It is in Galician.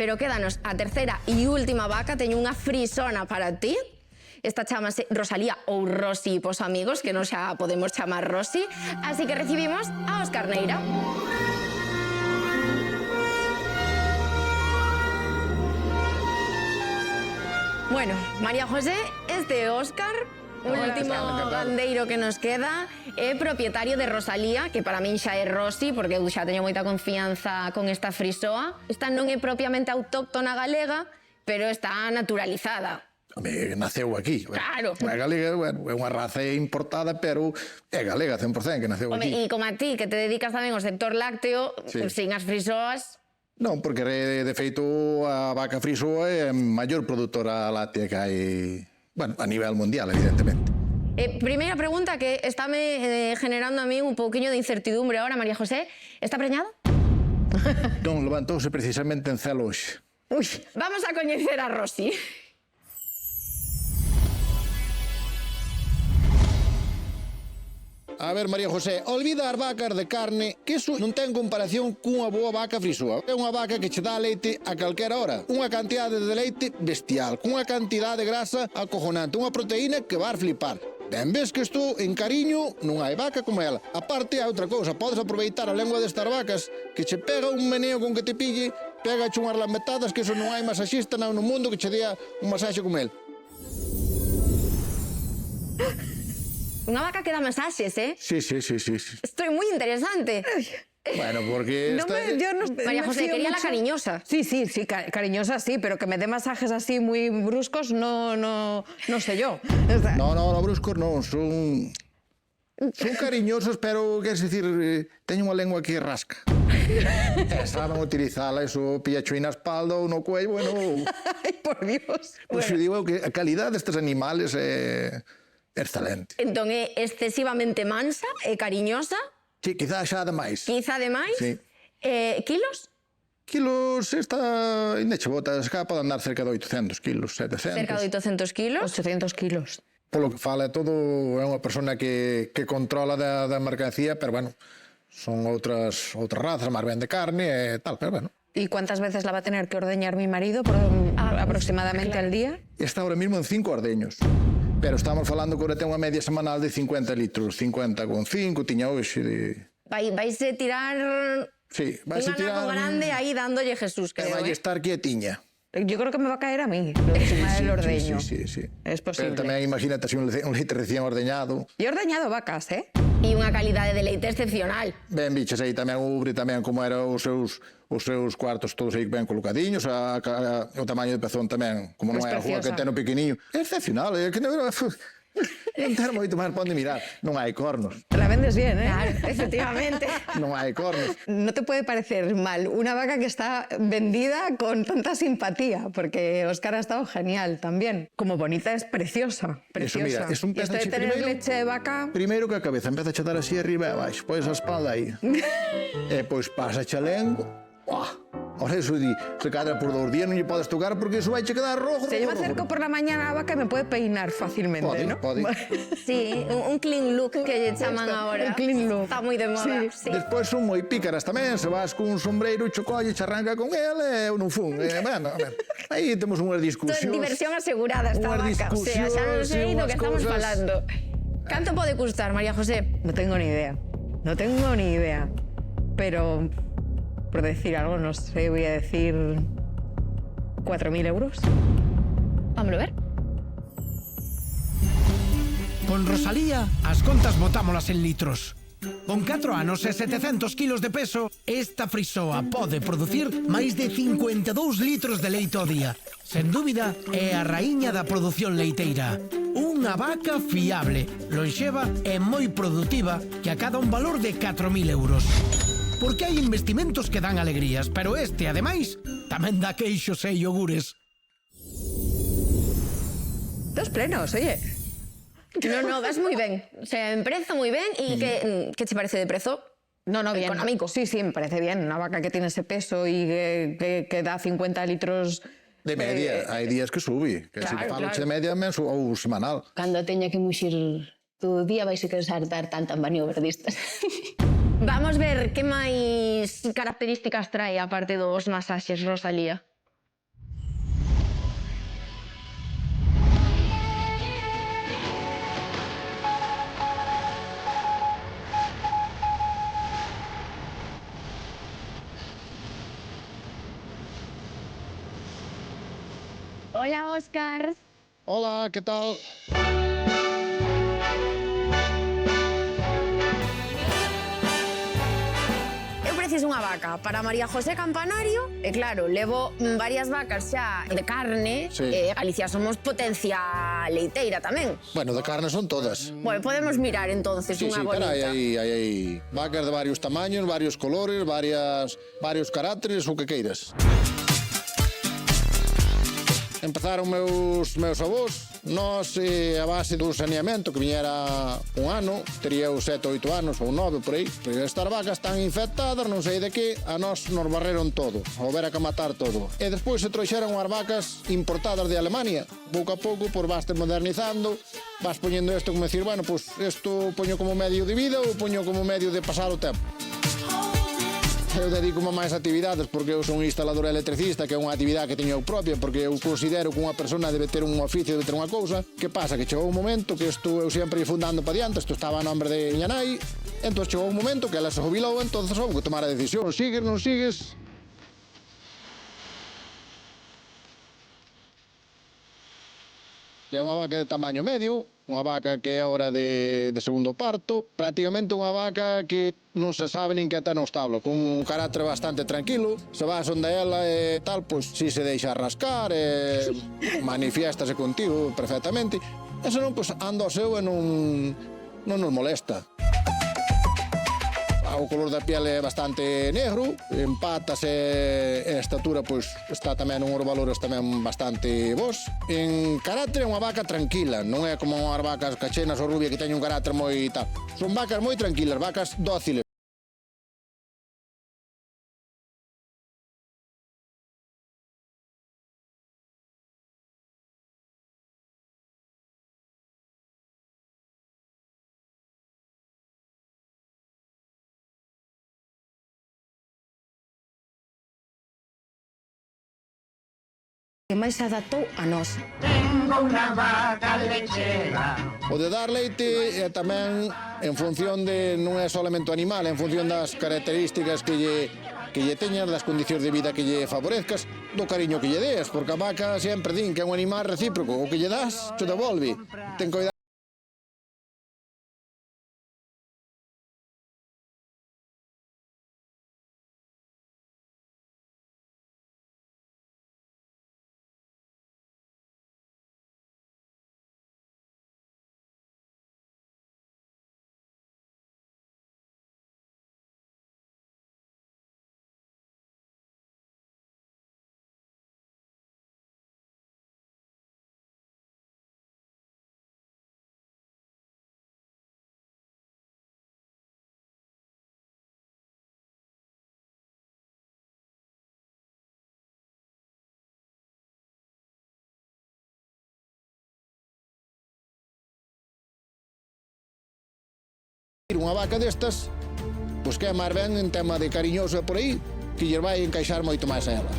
Pero quédanos a terceira e última vaca. Teño unha frisona para ti. Esta chamase Rosalía ou Rosi pos amigos, que non xa podemos chamar Rosi. Así que recibimos a Óscar Neira. Bueno, María José, este Óscar, o último gandeiro que nos queda, é propietario de Rosalía, que para min xa é Rosi, porque eu xa teño moita confianza con esta frisoa. Esta non é propiamente autóctona galega, pero está naturalizada. Home, naceu aquí. Claro. É galega, bueno, é unha raza importada, pero é galega 100% que naceu aquí. E como a ti, que te dedicas tamén ao sector lácteo, sin as frisoas... Non, porque de feito a vaca frisoa é a maior produtora láctea que hai, bueno, a nivel mundial, evidentemente. Primeira pregunta que estáme generando a mí un pouquiño de incertidumbre ahora, María José. Está preñada? Non, levantouse precisamente en celo hoxe. Ui, vamos a coñecer a Rosi. A ver, María José, olvida as vacas de carne, que iso non ten comparación cunha boa vaca frisoa. É unha vaca que che dá leite a calquera hora. Unha cantidade de leite bestial, cunha cantidade de grasa acojonante, unha proteína que vas flipar. Ben, ves que isto en cariño non hai vaca como ela. A parte, hai outra cousa, podes aproveitar a lengua destas vacas, que che pega un meneo con que te pille, pega che unhas lambetadas, que iso non hai masaxista no mundo que che dea un masaxe como el. Unha vaca que dá masaxes, eh? Sí. Isto é moi interesante. Bueno, porque... María José, quería la cariñosa. Sí, cariñosa sí, pero que me dé masajes así muy bruscos, no sé yo. No, bruscos non, son cariñosos, pero, queres dicir, teño unha lengua que rasca. Saben utilizala, eso, pillacho na espalda ou no cuello, bueno... Ai, por Dios. Pois eu digo que a calidad destes animales é excelente. Entón é excesivamente mansa e cariñosa. Sí, quizá xa ademais. Quizá ademais. Sí. Kilos? Kilos, esta... Ainda che botas, cá pode andar cerca de 800 kilos, 700. Cerca de 800 kilos. 800 kilos. Polo que fala todo, é unha persona que controla da mercancía, pero bueno, son outras razas, máis ben de carne e tal, pero bueno. ¿Y cuántas veces la va a tener que ordeñar mi marido aproximadamente al día? Está ahora mismo en 5 ordeños. Pero estamos falando que ahora ten unha media semanal de 50 litros, 50,5, tiña hoxe de... Vais a tirar... Sí, vais a tirar... Un anaco grande aí dándolle Jesús, creo, vai estar quietiña. Yo creo que me va a caer a mí, lo encima del ordeño. Sí. Es posible. Pero tamén imagínate así un leite recién ordeñado. Yo he ordeñado vacas, ¿eh? E unha calidade de leite excepcional. Ben, biches aí tamén ubre, tamén como eran os seus cuartos todos aí ben colocadiños, o tamaño de pezón tamén, como non é a rúa que ten o pequeniño. É excepcional, é que non ten moito máis para onde mirar. Non hai cornos. La vendes bien, ¿eh? Claro, efectivamente. Non hai cornos. No te puede parecer mal una vaca que está vendida con tanta simpatía, porque Óscar ha estado genial también. Como bonita es preciosa, preciosa. Eso, mira, es un y esto de tener primero, leche de vaca... Primeiro que a cabeza empeza a chetar así arriba e abaixo, pois a espalda aí. E pois pasa a lengua. Ahora eso di, se cadra por 2 días non lle podes tocar porque eso vai che quedar rojo. Si yo me acerco por la mañana a la vaca me puede peinar fácilmente, ¿no? Pode. Sí, un clean look que lle chaman agora. Un clean look. Está moi de moda. Sí. Despois son moi pícaras tamén, se vas con un sombreiro e chocolle, che arranca con ele, ou non fun. Bueno, aí temos unhas discusións. Diversión asegurada esta vaca. O sea, xa non sei do que estamos falando. Canto pode custar, María José? No tengo ni idea. Pero... por decir algo, no sé, voy a decir 4.000 euros. Vámonos a ver. Con Rosalía, as contas botámolas en litros. Con 4 anos e 700 kilos de peso, esta frisoa pode producir máis de 52 litros de leite ao día. Sen dúbida, é a raíña da produción leiteira. Unha vaca fiable, lonxeva e moi produtiva que acada un valor de 4.000 euros. Porque hai investimentos que dan alegrías, pero este, ademais, tamén dá queixos e iogures. Dos plenos, oye. No, vas moi ben. O sea, en prezo moi ben. E que te parece de prezo? No, bien. Económico. Sí, me parece bien. Una vaca que tiene ese peso y que da 50 litros... De media, hai días que sube. Que se falo de media ou semanal. Cando teña que muxir todo o día vais a querer dar tantas maniobradistas. Vamos ver que máis características trae aparte dos masaxes, Rosalía. Hola, Óscar. Hola, que tal? Eu preciso unha vaca para María José Campanario e claro, levo varias vacas xa de carne Sí. e Galicia somos potencia leiteira tamén. Bueno, de carne son todas. Bueno, podemos mirar entonces Sí, unha sí, pero bonita. hai vacas de varios tamaños, varios colores, varios carácteres, o que queiras. Empezaron meus avós, nós a base do saneamento, que viñera un ano, tería os 7 ou 8 anos, ou 9 por aí, pero estas vacas están infectadas, non sei de que, a nós nos barreron todo, houbera que matar todo. E despois se trouxeron as vacas importadas de Alemania, pouco a pouco, pois vaste modernizando, vas poñendo isto como decir, bueno, pois isto poño como medio de vida ou poño como medio de pasar o tempo. Eu dedico-me a máis actividades porque eu son instalador electricista, que é unha actividade que teño eu propia, porque eu considero que unha persona debe ter un oficio, debe ter unha cousa. Que pasa? Que chegou un momento que isto eu sempre ia fundando para diante, isto estaba a nombre de miña nai, entón chegou un momento que ela se jubilou, entón houve que tomar a decisión, sigues, non sigues. É unha vaca de tamaño medio, unha vaca que é hora de segundo parto, prácticamente unha vaca que non se sabe nin que está no establo, con un carácter bastante tranquilo, se vas onde ela e tal, pois si se deixa rascar, manifiéstase contigo perfectamente, e senón, pois anda ao seu e non nos molesta. O color da piel é bastante negro, en patas e estatura pois está tamén uns valores tamén bastante bons. En carácter é unha vaca tranquila, non é como as vacas cachenas ou rubias que teñen un carácter moi tal. Son vacas moi tranquilas, vacas dóciles. Que máis se adaptou a nós. O de dar leite é tamén en función de, non é solamente o animal, é en función das características que lle teñas, das condicións de vida que lle favorezcas, do cariño que lle des, porque a vaca sempre din que é un animal recíproco, o que lle das, te devolve. Ten cuidado. Unha vaca destas, pois que é máis ben en tema de cariñoso e por aí, que lle vai encaixar moito máis a ela.